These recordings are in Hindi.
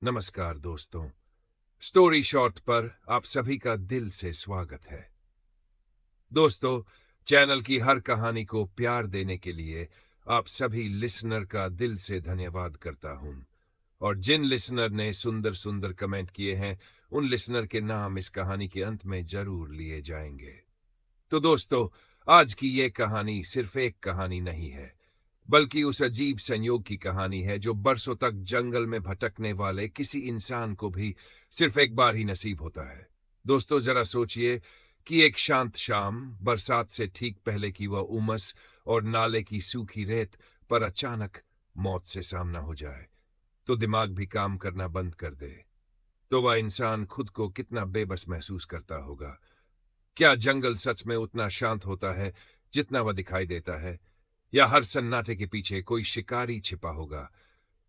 नमस्कार दोस्तों। स्टोरी शॉर्ट पर आप सभी का दिल से स्वागत है। दोस्तों, चैनल की हर कहानी को प्यार देने के लिए आप सभी लिसनर का दिल से धन्यवाद करता हूं। और जिन लिसनर ने सुंदर सुंदर कमेंट किए हैं, उन लिसनर के नाम इस कहानी के अंत में जरूर लिए जाएंगे। तो दोस्तों, आज की ये कहानी सिर्फ एक कहानी नहीं है, बल्कि उस अजीब संयोग की कहानी है जो बरसों तक जंगल में भटकने वाले किसी इंसान को भी सिर्फ एक बार ही नसीब होता है। दोस्तों, जरा सोचिए कि एक शांत शाम, बरसात से ठीक पहले की वह उमस और नाले की सूखी रेत पर अचानक मौत से सामना हो जाए तो दिमाग भी काम करना बंद कर दे। तो वह इंसान खुद को कितना बेबस महसूस करता होगा। क्या जंगल सच में उतना शांत होता है जितना वह दिखाई देता है, या हर सन्नाटे के पीछे कोई शिकारी छिपा होगा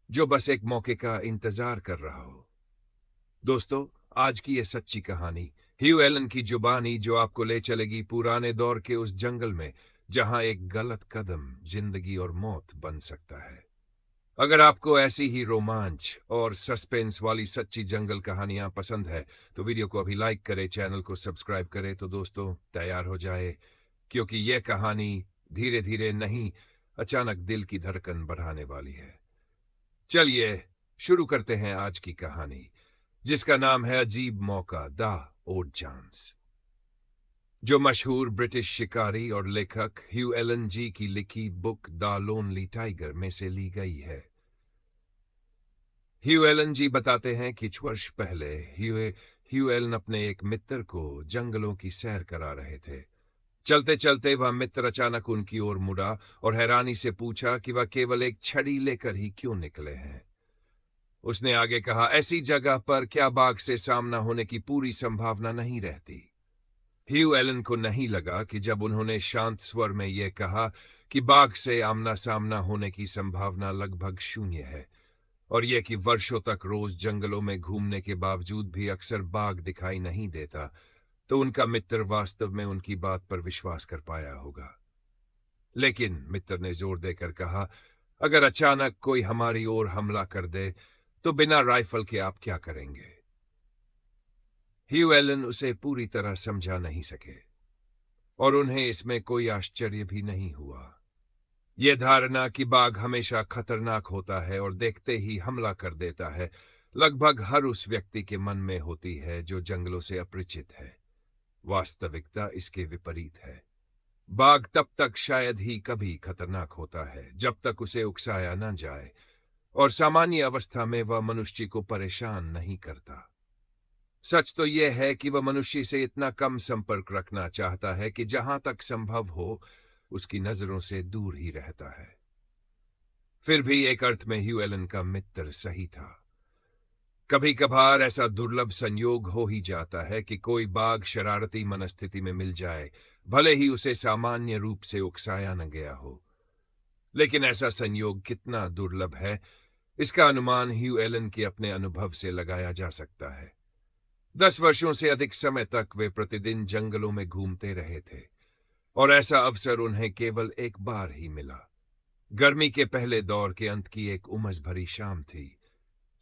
जो बस एक मौके का इंतजार कर रहा हो? दोस्तों, आज की यह सच्ची कहानी ह्यू एलन की जुबानी जो आपको ले चलेगी पुराने दौर के उस जंगल में जहां एक गलत कदम जिंदगी और मौत बन सकता है। अगर आपको ऐसी ही रोमांच और सस्पेंस वाली सच्ची जंगल कहानियां पसंद है तो वीडियो को अभी लाइक करें, चैनल को सब्सक्राइब करें। तो दोस्तों, तैयार हो जाए, क्योंकि यह कहानी धीरे धीरे नहीं, अचानक दिल की धड़कन बढ़ाने वाली है। चलिए शुरू करते हैं आज की कहानी, जिसका नाम है अजीब मौका, द ओड चांस, जो मशहूर ब्रिटिश शिकारी और लेखक ह्यू एलन जी की लिखी बुक द लोनली टाइगर में से ली गई है। ह्यू एलन जी बताते हैं कि कुछ वर्ष पहले ह्यू एलन अपने एक मित्र को जंगलों की सैर करा रहे थे। चलते चलते वह मित्र अचानक उनकी ओर मुड़ा और हैरानी से पूछा कि वह केवल एक छड़ी लेकर ही क्यों निकले हैं। उसने आगे कहा, ऐसी जगह पर क्या बाघ से सामना होने की पूरी संभावना नहीं रहती? ह्यू एलन को नहीं लगा कि जब उन्होंने शांत स्वर में यह कहा कि बाघ से आमना सामना होने की संभावना लगभग शून्य है, और यह कि वर्षों तक रोज जंगलों में घूमने के बावजूद भी अक्सर बाघ दिखाई नहीं देता, तो उनका मित्र वास्तव में उनकी बात पर विश्वास कर पाया होगा। लेकिन मित्र ने जोर देकर कहा, अगर अचानक कोई हमारी ओर हमला कर दे तो बिना राइफल के आप क्या करेंगे? ह्यू एलन उसे पूरी तरह समझा नहीं सके, और उन्हें इसमें कोई आश्चर्य भी नहीं हुआ। यह धारणा कि बाघ हमेशा खतरनाक होता है और देखते ही हमला कर देता है, लगभग हर उस व्यक्ति के मन में होती है जो जंगलों से अपरिचित है। वास्तविकता इसके विपरीत है। बाघ तब तक शायद ही कभी खतरनाक होता है जब तक उसे उकसाया न जाए, और सामान्य अवस्था में वह मनुष्य को परेशान नहीं करता। सच तो यह है कि वह मनुष्य से इतना कम संपर्क रखना चाहता है कि जहां तक संभव हो उसकी नजरों से दूर ही रहता है। फिर भी एक अर्थ में ह्यू एलन का मित्र सही था। कभी कभार ऐसा दुर्लभ संयोग हो ही जाता है कि कोई बाघ शरारती मनस्थिति में मिल जाए, भले ही उसे सामान्य रूप से उकसाया न गया हो। लेकिन ऐसा संयोग कितना दुर्लभ है, इसका अनुमान ह्यू एलन के अपने अनुभव से लगाया जा सकता है। 10 वर्षों से अधिक समय तक वे प्रतिदिन जंगलों में घूमते रहे थे, और ऐसा अवसर उन्हें केवल एक बार ही मिला। गर्मी के पहले दौर के अंत की एक उमस भरी शाम थी।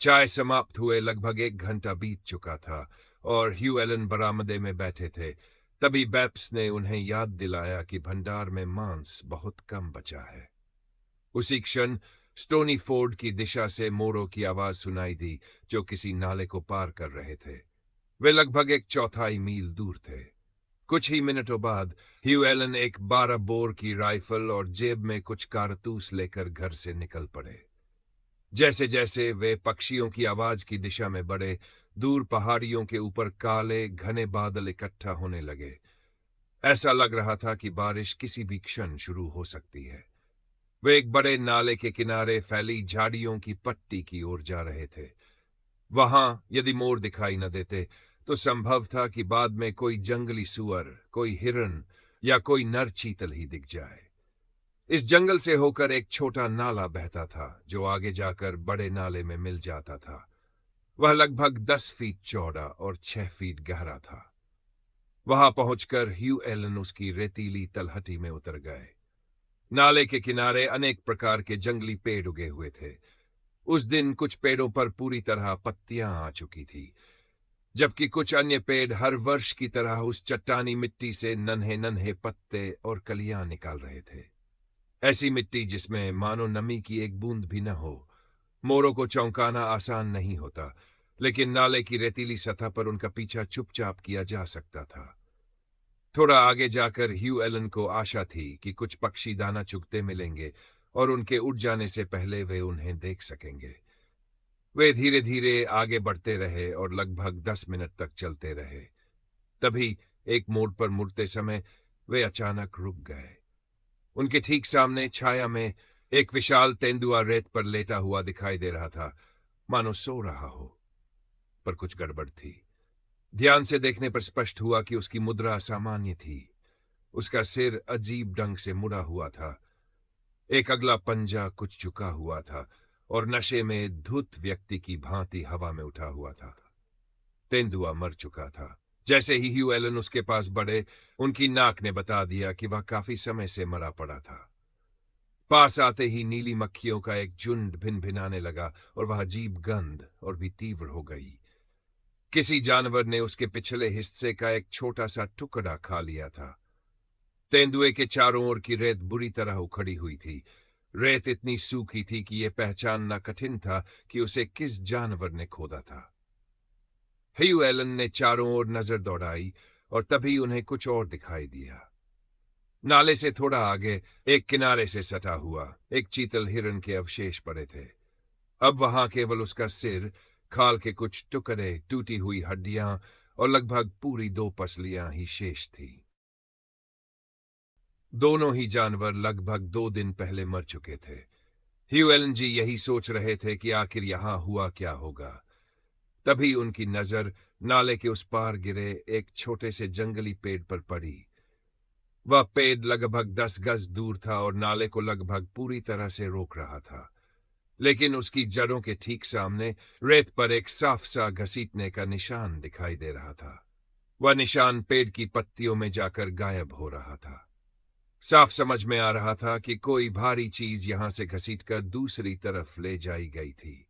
चाय समाप्त हुए लगभग 1 घंटा बीत चुका था, और ह्यू एलन बरामदे में बैठे थे। तभी बैप्स ने उन्हें याद दिलाया कि भंडार में मांस बहुत कम बचा है। उसी क्षण स्टोनी फोर्ड की दिशा से मोरों की आवाज सुनाई दी, जो किसी नाले को पार कर रहे थे। वे लगभग 1/4 मील दूर थे। कुछ ही मिनटों बाद ह्यू एलन एक 12 बोर की राइफल और जेब में कुछ कारतूस लेकर घर से निकल पड़े। जैसे जैसे वे पक्षियों की आवाज की दिशा में बढ़े, दूर पहाड़ियों के ऊपर काले घने बादल इकट्ठा होने लगे। ऐसा लग रहा था कि बारिश किसी भी क्षण शुरू हो सकती है। वे एक बड़े नाले के किनारे फैली झाड़ियों की पट्टी की ओर जा रहे थे। वहां यदि मोर दिखाई न देते तो संभव था कि बाद में कोई जंगली सुअर, कोई हिरन या कोई नर चीतल ही दिख जाए। इस जंगल से होकर एक छोटा नाला बहता था जो आगे जाकर बड़े नाले में मिल जाता था। वह लगभग 10 फीट चौड़ा और 6 फीट गहरा था। वहां पहुंचकर ह्यू एलन उसकी रेतीली तलहटी में उतर गए। नाले के किनारे अनेक प्रकार के जंगली पेड़ उगे हुए थे। उस दिन कुछ पेड़ों पर पूरी तरह पत्तियां आ चुकी थी, जबकि कुछ अन्य पेड़ हर वर्ष की तरह उस चट्टानी मिट्टी से नन्हे नन्हे पत्ते और कलियां निकाल रहे थे। ऐसी मिट्टी जिसमें मानो नमी की एक बूंद भी न हो। मोरों को चौंकाना आसान नहीं होता, लेकिन नाले की रेतीली सतह पर उनका पीछा चुपचाप किया जा सकता था। थोड़ा आगे जाकर ह्यू एलन को आशा थी कि कुछ पक्षी दाना चुगते मिलेंगे और उनके उड़ जाने से पहले वे उन्हें देख सकेंगे। वे धीरे धीरे आगे बढ़ते रहे और लगभग 10 मिनट तक चलते रहे। तभी एक मोड़ पर मुड़ते समय वे अचानक रुक गए। उनके ठीक सामने छाया में एक विशाल तेंदुआ रेत पर लेटा हुआ दिखाई दे रहा था, मानो सो रहा हो। पर कुछ गड़बड़ थी। ध्यान से देखने पर स्पष्ट हुआ कि उसकी मुद्रा असामान्य थी। उसका सिर अजीब ढंग से मुड़ा हुआ था, एक अगला पंजा कुछ झुका हुआ था और नशे में धुत व्यक्ति की भांति हवा में उठा हुआ था। तेंदुआ मर चुका था। जैसे ही ह्यू एलन उसके पास बढ़े, उनकी नाक ने बता दिया कि वह काफी समय से मरा पड़ा था। पास आते ही नीली मक्खियों का एक झुंड भिनभिनाने लगा और वह अजीब गंध और भी तीव्र हो गई। किसी जानवर ने उसके पिछले हिस्से का एक छोटा सा टुकड़ा खा लिया था। तेंदुए के चारों ओर की रेत बुरी तरह उखड़ी हुई थी। रेत इतनी सूखी थी कि यह पहचानना कठिन था कि उसे किस जानवर ने खोदा था। ह्यू एलन ने चारों ओर नजर दौड़ाई और तभी उन्हें कुछ और दिखाई दिया। नाले से थोड़ा आगे एक किनारे से सटा हुआ एक चीतल हिरन के अवशेष पड़े थे। अब वहां केवल उसका सिर, खाल के कुछ टुकड़े, टूटी हुई हड्डियां और लगभग पूरी 2 पसलियां ही शेष थी। दोनों ही जानवर लगभग 2 दिन पहले मर चुके थे। ह्यू एलन जी यही सोच रहे थे कि आखिर यहां हुआ क्या होगा। तभी उनकी नजर नाले के उस पार गिरे एक छोटे से जंगली पेड़ पर पड़ी। वह पेड़ लगभग 10 गज दूर था और नाले को लगभग पूरी तरह से रोक रहा था, लेकिन उसकी जड़ों के ठीक सामने रेत पर एक साफ सा घसीटने का निशान दिखाई दे रहा था। वह निशान पेड़ की पत्तियों में जाकर गायब हो रहा था। साफ समझ में आ रहा था कि कोई भारी चीज यहां से घसीटकर दूसरी तरफ ले जाई गई थी।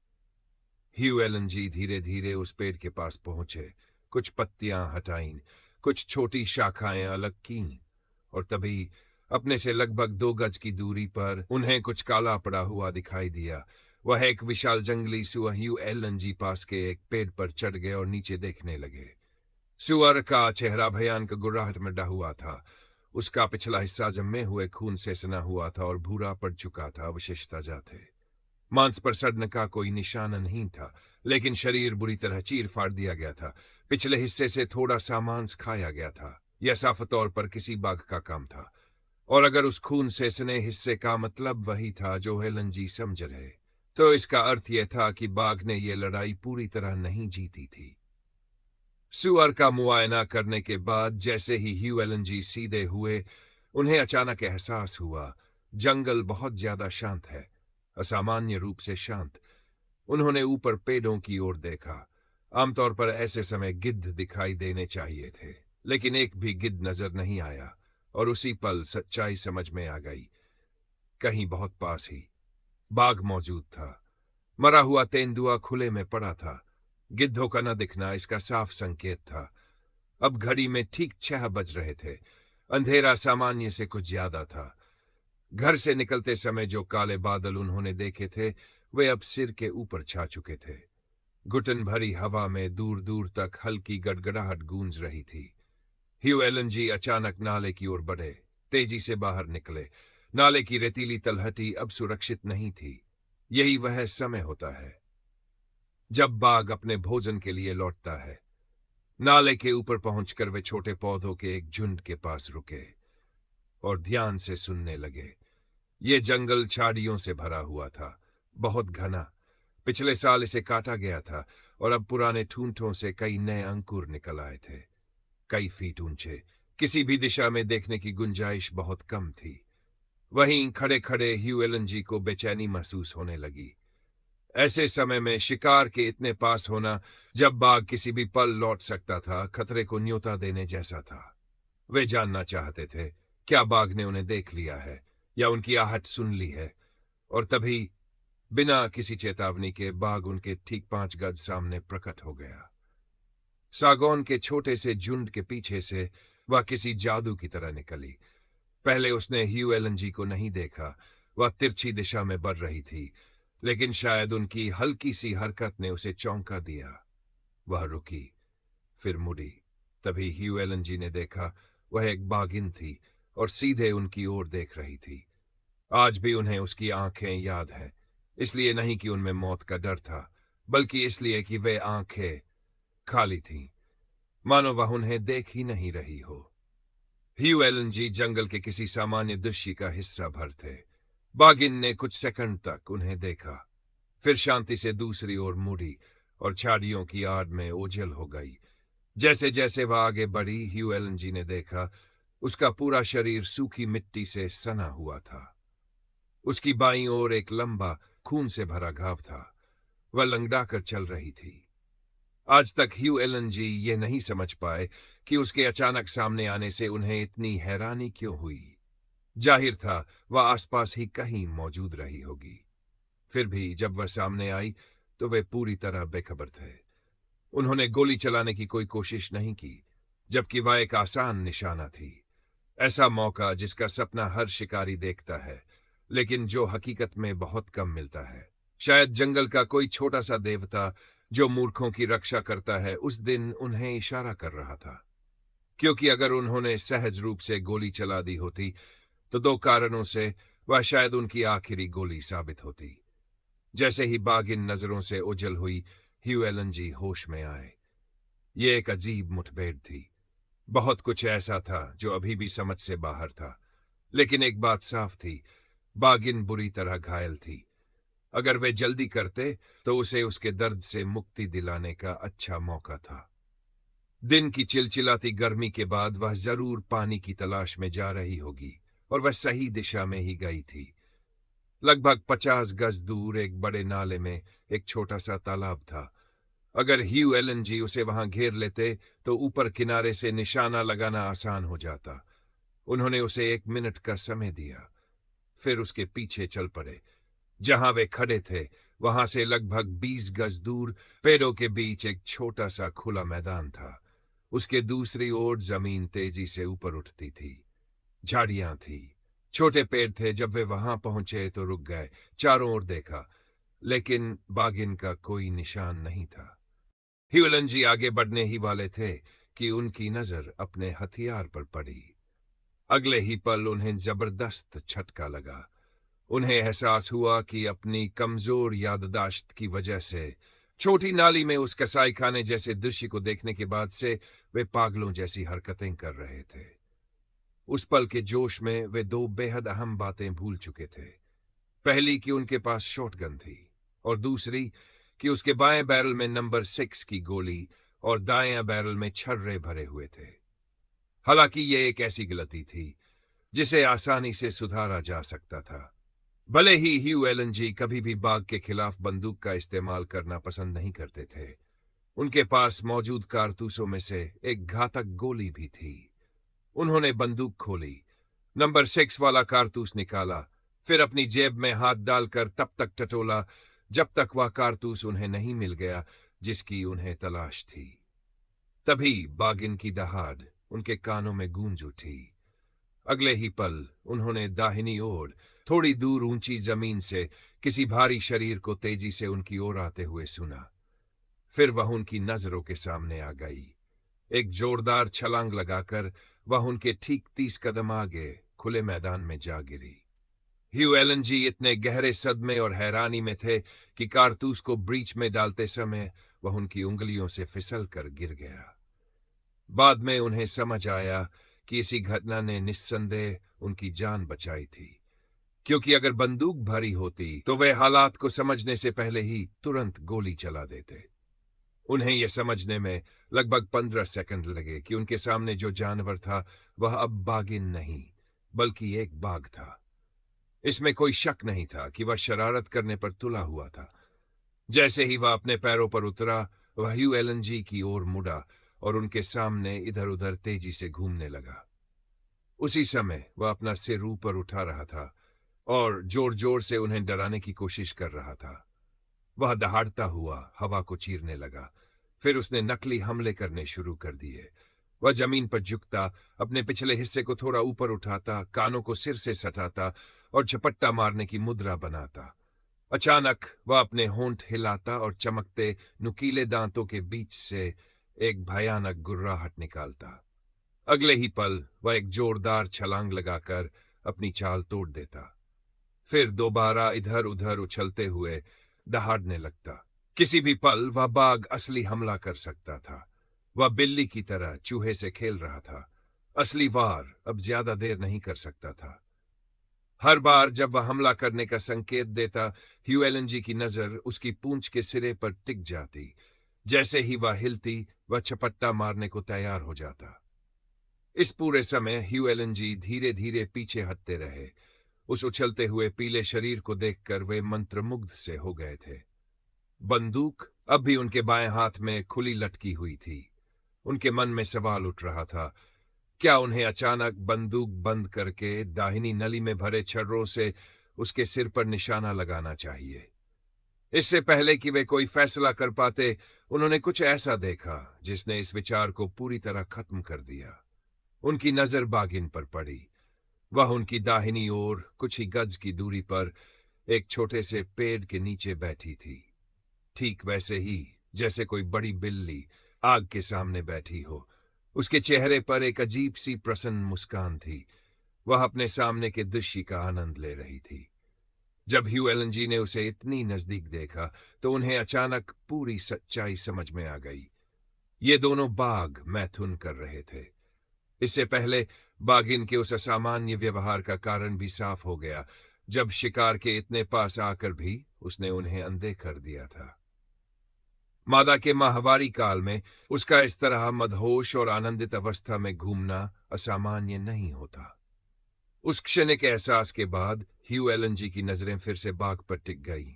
ह्यू एलन जी धीरे धीरे उस पेड़ के पास पहुंचे, कुछ पत्तियां हटाईं, कुछ छोटी शाखाएं अलग कीं, और तभी अपने से लगभग 2 गज की दूरी पर उन्हें कुछ काला पड़ा हुआ दिखाई दिया। वह एक विशाल जंगली सुअर ह्यू एलन जी पास के एक पेड़ पर चढ़ गए और नीचे देखने लगे। सुअर का चेहरा भयानक गुर्राहट में ढहा हुआ था। उसका पिछला हिस्सा जमे हुए खून से सना हुआ था और भूरा पड़ चुका था, अवशेष ताजा थे। मांस पर सड़ने का कोई निशान नहीं था, लेकिन शरीर बुरी तरह चीर फाड़ दिया गया था। पिछले हिस्से से थोड़ा सा मांस खाया गया था। यह साफ तौर पर किसी बाघ का काम था, और अगर उस खून से सने हिस्से का मतलब वही था जो हेलन जी समझ रहे, तो इसका अर्थ यह था कि बाघ ने यह लड़ाई पूरी तरह नहीं जीती थी। सुअर का मुआयना करने के बाद जैसे ही ह्यू एलन जी सीधे हुए, उन्हें अचानक एहसास हुआ जंगल बहुत ज्यादा शांत है, असामान्य रूप से शांत। उन्होंने ऊपर पेड़ों की ओर देखा। आमतौर पर ऐसे समय गिद्ध दिखाई देने चाहिए थे, लेकिन एक भी गिद्ध नजर नहीं आया, और उसी पल सच्चाई समझ में आ गई। कहीं बहुत पास ही बाघ मौजूद था। मरा हुआ तेंदुआ खुले में पड़ा था। गिद्धों का न दिखना इसका साफ संकेत था। अब घड़ी में ठीक 6 बज रहे थे। अंधेरा सामान्य से कुछ ज्यादा था। घर से निकलते समय जो काले बादल उन्होंने देखे थे, वे अब सिर के ऊपर छा चुके थे। घुटन भरी हवा में दूर दूर तक हल्की गड़गड़ाहट गूंज रही थी। ह्यू एलन जी अचानक नाले की ओर बढ़े, तेजी से बाहर निकले। नाले की रेतीली तलहटी अब सुरक्षित नहीं थी। यही वह समय होता है जब बाघ अपने भोजन के लिए लौटता है। नाले के ऊपर पहुंचकर वे छोटे पौधों के एक झुंड के पास रुके और ध्यान से सुनने लगे। ये जंगल झाड़ियों से भरा हुआ था, बहुत घना। पिछले साल इसे काटा गया था और अब पुराने ठूंठों से कई नए अंकुर निकल आए थे, कई फीट ऊंचे। किसी भी दिशा में देखने की गुंजाइश बहुत कम थी। वहीं खड़े खड़े ह्यू एलन जी को बेचैनी महसूस होने लगी। ऐसे समय में शिकार के इतने पास होना, जब बाघ किसी भी पल लौट सकता था, खतरे को न्योता देने जैसा था। वे जानना चाहते थे क्या बाघ ने उन्हें देख लिया है या उनकी आहट सुन ली है। और तभी बिना किसी चेतावनी के बाघ उनके ठीक 5 गज सामने प्रकट हो गया। सागौन के छोटे से झुंड के पीछे से वह किसी जादू की तरह निकली। पहले उसने ह्यू एलन जी को नहीं देखा। वह तिरछी दिशा में बढ़ रही थी, लेकिन शायद उनकी हल्की सी हरकत ने उसे चौंका दिया। वह रुकी, फिर मुड़ी। तभी ह्यू एलन जी ने देखा वह एक बाघिन थी और सीधे उनकी ओर देख रही थी। आज भी उन्हें उसकी आंखें याद हैं, इसलिए नहीं कि उनमें मौत का डर था, बल्कि इसलिए कि वे आंखें खाली थीं, मानो वह उन्हें देख ही नहीं रही हो। ह्यू एलन जी जंगल के किसी सामान्य दृश्य का हिस्सा भर थे। बाघिन ने कुछ सेकंड तक उन्हें देखा, फिर शांति से दूसरी ओर मुड़ी और झाड़ियों की आड़ में ओझल हो गई। जैसे जैसे वह आगे बढ़ी, ह्यू एलन जी ने देखा उसका पूरा शरीर सूखी मिट्टी से सना हुआ था। उसकी बाईं ओर एक लंबा खून से भरा घाव था। वह लंगड़ाकर चल रही थी। आज तक ह्यू एलन जी ये नहीं समझ पाए कि उसके अचानक सामने आने से उन्हें इतनी हैरानी क्यों हुई। जाहिर था वह आसपास ही कहीं मौजूद रही होगी। फिर भी जब वह सामने आई तो वे पूरी तरह बेखबर थे। उन्होंने गोली चलाने की कोई कोशिश नहीं की, जबकि वह एक आसान निशाना थी। ऐसा मौका जिसका सपना हर शिकारी देखता है, लेकिन जो हकीकत में बहुत कम मिलता है। शायद जंगल का कोई छोटा सा देवता जो मूर्खों की रक्षा करता है उस दिन उन्हें इशारा कर रहा था, क्योंकि अगर उन्होंने सहज रूप से गोली चला दी होती तो 2 कारणों से वह शायद उनकी आखिरी गोली साबित होती। जैसे ही बाघिन नजरों से ओझल हुई, ह्यू एलन जी होश में आए। ये एक अजीब मुठभेड़ थी। बहुत कुछ ऐसा था जो अभी भी समझ से बाहर था, लेकिन एक बात साफ थी, बाघिन बुरी तरह घायल थी। अगर वे जल्दी करते तो उसे उसके दर्द से मुक्ति दिलाने का अच्छा मौका था। दिन की चिलचिलाती गर्मी के बाद वह जरूर पानी की तलाश में जा रही होगी, और वह सही दिशा में ही गई थी। लगभग 50 गज दूर एक बड़े नाले में एक छोटा सा तालाब था। अगर ह्यू एलन जी उसे वहां घेर लेते तो ऊपर किनारे से निशाना लगाना आसान हो जाता। उन्होंने उसे 1 मिनट का समय दिया, फिर उसके पीछे चल पड़े। जहां वे खड़े थे वहां से लगभग 20 गज दूर पेड़ों के बीच एक छोटा सा खुला मैदान था। उसके दूसरी ओर जमीन तेजी से ऊपर उठती थी। झाड़ियां थी, छोटे पेड़ थे। जब वे वहां पहुंचे तो रुक गए, चारों ओर देखा, लेकिन बाघिन का कोई निशान नहीं था। ह्यूलन जी आगे बढ़ने ही वाले थे कि उनकी नजर अपने हथियार पर पड़ी। अगले ही पल उन्हें जबरदस्त झटका लगा। उन्हें एहसास हुआ कि अपनी कमजोर याददाश्त की वजह से छोटी नाली में उस कसाईखाने जैसे दृश्य को देखने के बाद से वे पागलों जैसी हरकतें कर रहे थे। उस पल के जोश में वे 2 बेहद अहम बातें भूल चुके थे। पहली कि उनके पास शॉटगन थी, और दूसरी कि उसके बाएं बैरल में नंबर 6 की गोली और दाएं बैरल में छर्रे भरे हुए थे। हालांकि यह एक ऐसी गलती थी जिसे आसानी से सुधारा जा सकता था। भले ही ह्यू एलन जी कभी भी बाघ के खिलाफ बंदूक का इस्तेमाल करना पसंद नहीं करते थे, उनके पास मौजूद कारतूसों में से एक घातक गोली भी थी। उन्होंने बंदूक खोली, नंबर 6 वाला कारतूस निकाला, फिर अपनी जेब में हाथ डालकर तब तक टटोला जब तक वह कारतूस उन्हें नहीं मिल गया जिसकी उन्हें तलाश थी। तभी बाघिन की दहाड़ उनके कानों में गूंज उठी। अगले ही पल उन्होंने दाहिनी ओर थोड़ी दूर ऊंची जमीन से किसी भारी शरीर को तेजी से उनकी ओर आते हुए सुना। फिर वह उनकी नजरों के सामने आ गई। एक जोरदार छलांग लगाकर वह उनके ठीक 30 कदम आगे खुले मैदान में जा गिरी। ह्यू एलन जी इतने गहरे सदमे और हैरानी में थे कि कारतूस को ब्रीच में डालते समय वह उनकी उंगलियों से फिसल कर गिर गया। बाद में उन्हें समझ आया कि इसी घटना ने निस्संदेह उनकी जान बचाई थी, क्योंकि अगर बंदूक भरी होती तो वे हालात को समझने से पहले ही तुरंत गोली चला देते। उन्हें यह समझने में लगभग 15 सेकंड लगे कि उनके सामने जो जानवर था वह अब बाघिन नहीं बल्कि एक बाघ था। इसमें कोई शक नहीं था कि वह शरारत करने पर तुला हुआ था। जैसे ही वह अपने पैरों पर उतरा, वह ह्यू एलन जी की ओर मुड़ा और उनके सामने इधर उधर तेजी से घूमने लगा। उसी समय वह अपना सिर ऊपर उठा रहा था और जोर जोर से उन्हें डराने की कोशिश कर रहा था। वह दहाड़ता हुआ हवा को चीरने लगा। फिर उसने नकली हमले करने शुरू कर दिए। वह जमीन पर झुकता, अपने पिछले हिस्से को थोड़ा ऊपर उठाता, कानों को सिर से सटाता और झपट्टा मारने की मुद्रा बनाता। अचानक वह अपने होंठ हिलाता और चमकते नुकीले दांतों के बीच से एक भयानक गुर्राहट निकालता। अगले ही पल वह एक जोरदार छलांग लगाकर अपनी चाल तोड़ देता। फिर दोबारा इधर उधर उछलते हुए दहाड़ने लगता। किसी भी पल वह बाघ असली हमला कर सकता था। वह बिल्ली की तरह चूहे से खेल रहा था। असली वार अब ज्यादा देर नहीं कर सकता था। हर बार जब वह हमला करने का संकेत देता, ह्यू एलन जी की नजर उसकी पूंछ के सिरे पर टिक जाती। जैसे ही वह हिलती, वह झपट्टा मारने को तैयार हो जाता। इस पूरे समय ह्यू एलन जी धीरे धीरे पीछे हटते रहे। उस उछलते हुए पीले शरीर को देखकर वे मंत्रमुग्ध से हो गए थे। बंदूक अब भी उनके बाएं हाथ में खुली लटकी हुई थी। उनके मन में सवाल उठ रहा था, क्या उन्हें अचानक बंदूक बंद करके दाहिनी नली में भरे छर्रों से उसके सिर पर निशाना लगाना चाहिए? इससे पहले कि वे कोई फैसला कर पाते, उन्होंने कुछ ऐसा देखा जिसने इस विचार को पूरी तरह खत्म कर दिया। उनकी नजर बागिन पर पड़ी। वह उनकी दाहिनी ओर कुछ ही गज की दूरी पर एक छोटे से पेड़ के नीचे बैठी थी, ठीक वैसे ही जैसे कोई बड़ी बिल्ली आग के सामने बैठी हो। उसके चेहरे पर एक अजीब सी प्रसन्न मुस्कान थी। वह अपने सामने के दृश्य का आनंद ले रही थी। जब ह्यू एलन जी ने उसे इतनी नजदीक देखा तो उन्हें अचानक पूरी सच्चाई समझ में आ गई। ये दोनों बाघ मैथुन कर रहे थे। इससे पहले बाघिन के उस असामान्य व्यवहार का कारण भी साफ हो गया, जब शिकार के इतने पास आकर भी उसने उन्हें अनदेखा दिया था। मादा के माहवारी काल में उसका इस तरह मदहोश और आनंदित अवस्था में घूमना असामान्य नहीं होता। उस क्षणिक एहसास के बाद ह्यू एलन जी की नजरें फिर से बाघ पर टिक गईं।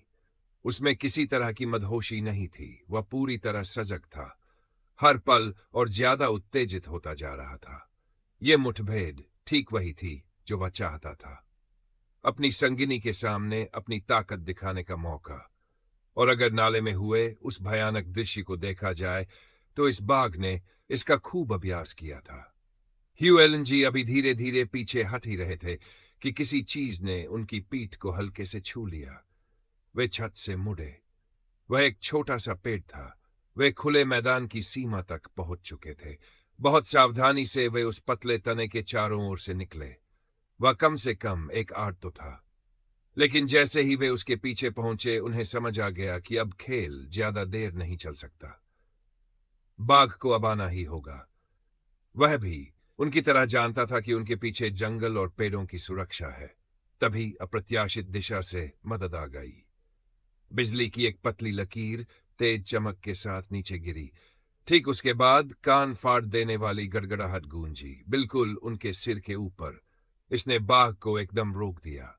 उसमें किसी तरह की मदहोशी नहीं थी। वह पूरी तरह सजग था, हर पल और ज्यादा उत्तेजित होता जा रहा था। यह मुठभेड़ ठीक वही थी जो वह चाहता था। अपनी संगिनी के सामने अपनी ताकत दिखाने का मौका। और अगर नाले में हुए उस भयानक दृश्य को देखा जाए तो इस बाघ ने इसका खूब अभ्यास किया था। ह्यू एलन जी अभी धीरे धीरे पीछे हट ही रहे थे कि किसी चीज ने उनकी पीठ को हल्के से छू लिया। वे छत से मुड़े। वह एक छोटा सा पेड़ था। वे खुले मैदान की सीमा तक पहुंच चुके थे। बहुत सावधानी से वे उस पतले तने के चारों ओर से निकले। वह कम से कम एक आड़ तो था, लेकिन जैसे ही वे उसके पीछे पहुंचे, उन्हें समझ आ गया कि अब खेल ज्यादा देर नहीं चल सकता। बाघ को अब आना ही होगा। वह भी उनकी तरह जानता था कि उनके पीछे जंगल और पेड़ों की सुरक्षा है। तभी अप्रत्याशित दिशा से मदद आ गई। बिजली की एक पतली लकीर तेज चमक के साथ नीचे गिरी। ठीक उसके बाद कान फाड़ देने वाली गड़गड़ाहट गूंजी, बिल्कुल उनके सिर के ऊपर। इसने बाघ को एकदम रोक दिया।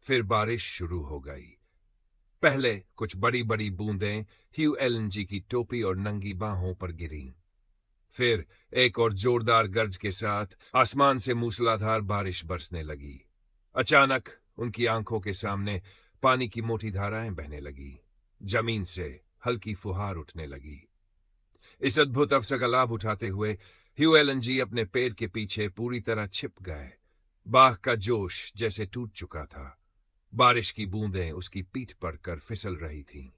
फिर बारिश शुरू हो गई। पहले कुछ बड़ी बड़ी बूंदें ह्यू एलन जी की टोपी और नंगी बाहों पर गिरीं। फिर एक और जोरदार गर्ज के साथ आसमान से मूसलाधार बारिश बरसने लगी। अचानक उनकी आंखों के सामने पानी की मोटी धाराएं बहने लगी। जमीन से हल्की फुहार उठने लगी। इस अद्भुत अवसर का लाभ उठाते हुए ह्यू एलन जी अपने पेड़ के पीछे पूरी तरह छिप गए। बाघ का जोश जैसे टूट चुका था। बारिश की बूंदें उसकी पीठ पर कर फिसल रही थीं।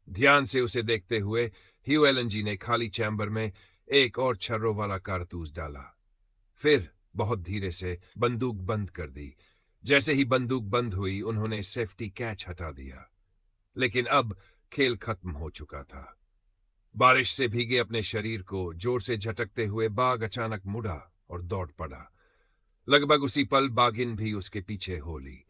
ध्यान से उसे देखते हुए ह्यू एलन जी ने खाली चैम्बर में एक और छर्रों वाला कारतूस डाला। फिर बहुत धीरे से बंदूक बंद कर दी। जैसे ही बंदूक बंद हुई, उन्होंने सेफ्टी कैच हटा दिया। लेकिन अब खेल खत्म हो चुका था। बारिश से भीगे अपने शरीर को जोर से झटकते हुए बाघ अचानक मुड़ा और दौड़ पड़ा। लगभग उसी पल बाघिन भी उसके पीछे हो ली।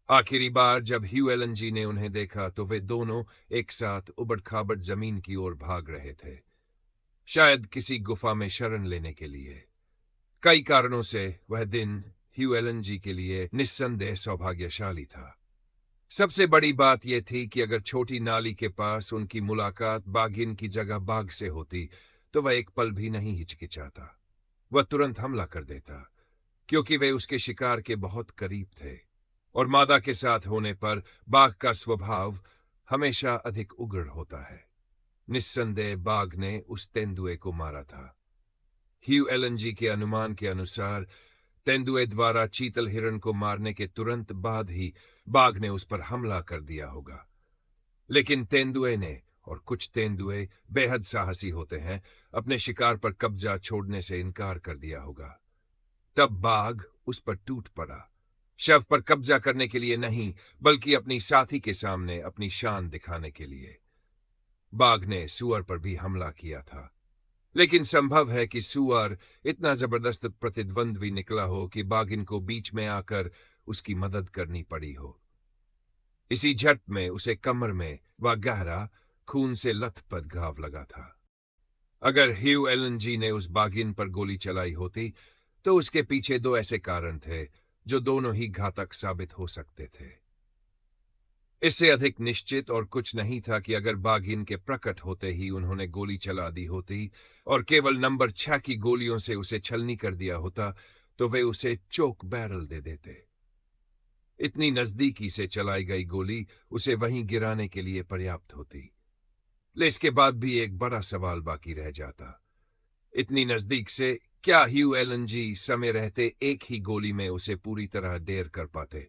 आखिरी बार जब ह्यू एलन जी ने उन्हें देखा तो वे दोनों एक साथ उबड़ खाबड़ जमीन की ओर भाग रहे थे, शायद किसी गुफा में शरण लेने के लिए। कई कारणों से वह दिन ह्यू एलन जी के लिए निस्संदेह सौभाग्यशाली था। सबसे बड़ी बात यह थी कि अगर छोटी नाली के पास उनकी मुलाकात बाघिन की जगह बाघ से होती तो वह एक पल भी नहीं हिचकिचाता। वह तुरंत हमला कर देता, क्योंकि वे उसके शिकार के बहुत करीब थे। और मादा के साथ होने पर बाघ का स्वभाव हमेशा अधिक उग्र होता है। निस्संदेह बाघ ने उस तेंदुए को मारा था। ह्यू एलन जी के अनुमान के अनुसार तेंदुए द्वारा चीतल हिरण को मारने के तुरंत बाद ही बाघ ने उस पर हमला कर दिया होगा। लेकिन तेंदुए ने, और कुछ तेंदुए बेहद साहसी होते हैं, अपने शिकार पर कब्जा छोड़ने से इनकार कर दिया होगा। तब बाघ उस पर टूट पड़ा, शव पर कब्जा करने के लिए नहीं, बल्कि अपनी साथी के सामने अपनी शान दिखाने के लिए। बाघ ने सूअर पर भी हमला किया था, लेकिन संभव है कि सूअर इतना जबरदस्त प्रतिद्वंद्वी निकला हो कि बाघिन को बीच में आकर उसकी मदद करनी पड़ी हो। इसी झट में उसे कमर में वह गहरा खून से लथपथ घाव लगा था। अगर ह्यू एलन जी ने उस बाघिन पर गोली चलाई होती तो उसके पीछे दो ऐसे कारण थे जो दोनों ही घातक साबित हो सकते थे। इससे अधिक निश्चित और कुछ नहीं था कि अगर बाघिन के प्रकट होते ही उन्होंने गोली चला दी होती और केवल नंबर 6 की गोलियों से उसे छलनी कर दिया होता तो वे उसे चोक बैरल दे देते। इतनी नजदीकी से चलाई गई गोली उसे वहीं गिराने के लिए पर्याप्त होती। लेकिन इसके बाद भी एक बड़ा सवाल बाकी रह जाता। इतनी नजदीक से क्या ह्यू एलन जी समय रहते एक ही गोली में उसे पूरी तरह ढेर कर पाते?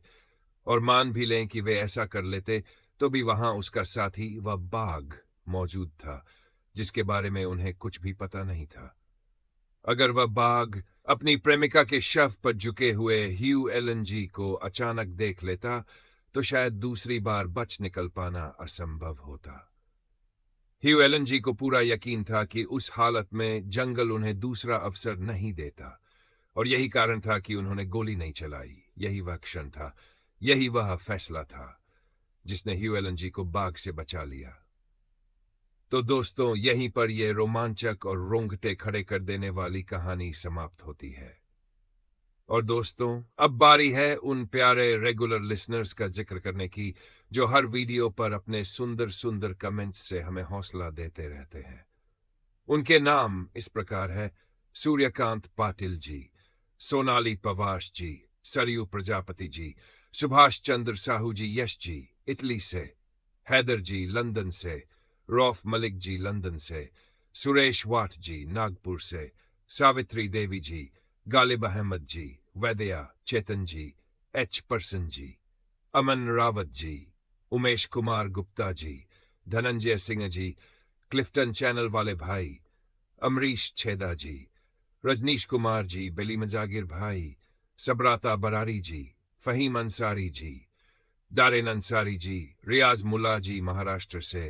और मान भी लें कि वे ऐसा कर लेते तो भी वहां उसका साथी वह बाघ मौजूद था जिसके बारे में उन्हें कुछ भी पता नहीं था। अगर वह बाघ अपनी प्रेमिका के शव पर झुके हुए ह्यू एलन जी को अचानक देख लेता तो शायद दूसरी बार बच निकल पाना असंभव होता। ह्यू एलन जी को पूरा यकीन था कि उस हालत में जंगल उन्हें दूसरा अवसर नहीं देता, और यही कारण था कि उन्होंने गोली नहीं चलाई। यही वह क्षण था, यही वह फैसला था जिसने ह्यू एलन जी को बाघ से बचा लिया। तो दोस्तों, यहीं पर यह रोमांचक और रोंगटे खड़े कर देने वाली कहानी समाप्त होती है। और दोस्तों, अब बारी है उन प्यारे रेगुलर लिसनर्स का जिक्र करने की जो हर वीडियो पर अपने सुंदर सुंदर कमेंट्स से हमें हौसला देते रहते हैं। उनके नाम इस प्रकार है: सूर्यकांत पाटिल जी, सोनाली पवाश जी, सरयू प्रजापति जी, सुभाष चंद्र साहू जी यश जी इटली से, हैदर जी लंदन से, रौफ मलिक जी लंदन से, सुरेश वाट जी नागपुर से, सावित्री देवी जी, गालिब अहमद जी, वैद्या चेतन जी, एच परसन जी, अमन रावत जी, उमेश कुमार गुप्ता जी, धनंजय सिंह जी, क्लिफ्टन चैनल वाले भाई, अमरीश छेदा जी, रजनीश कुमार जी, बिली मजागिर भाई, सबराता बरारी जी, फहीम अंसारी जी, दारेन अंसारी जी, रियाज मुल्ला जी महाराष्ट्र से,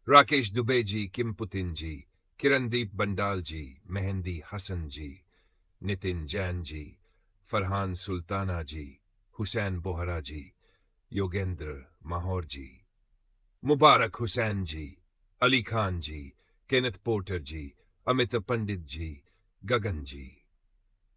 राकेश दुबे जी, किमपुतिन जी, किरणदीप बंडाल जी, मेहंदी हसन जी, नितिन जैन जी, फरहान सुल्ताना जी, हुसैन बोहरा जी, योगेंद्र माहौर जी, मुबारक हुसैन जी, अली खान जी, केनेथ पोर्टर जी, अमित पंडित जी, गगन जी।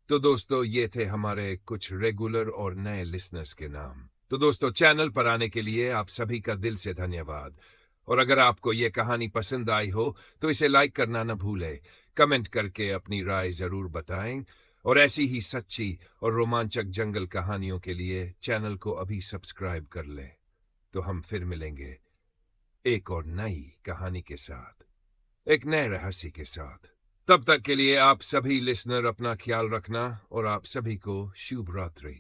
तो दोस्तों, ये थे हमारे कुछ रेगुलर और नए लिसनर्स के नाम। तो दोस्तों, चैनल पर आने के लिए आप सभी का दिल से धन्यवाद। और अगर आपको ये कहानी पसंद आई हो तो इसे लाइक करना न भूलें, कमेंट करके अपनी राय जरूर बताएं, और ऐसी ही सच्ची और रोमांचक जंगल कहानियों के लिए चैनल को अभी सब्सक्राइब कर लें। तो हम फिर मिलेंगे एक और नई कहानी के साथ, एक नए रहस्य के साथ। तब तक के लिए आप सभी लिसनर अपना ख्याल रखना, और आप सभी को शुभ रात्रि।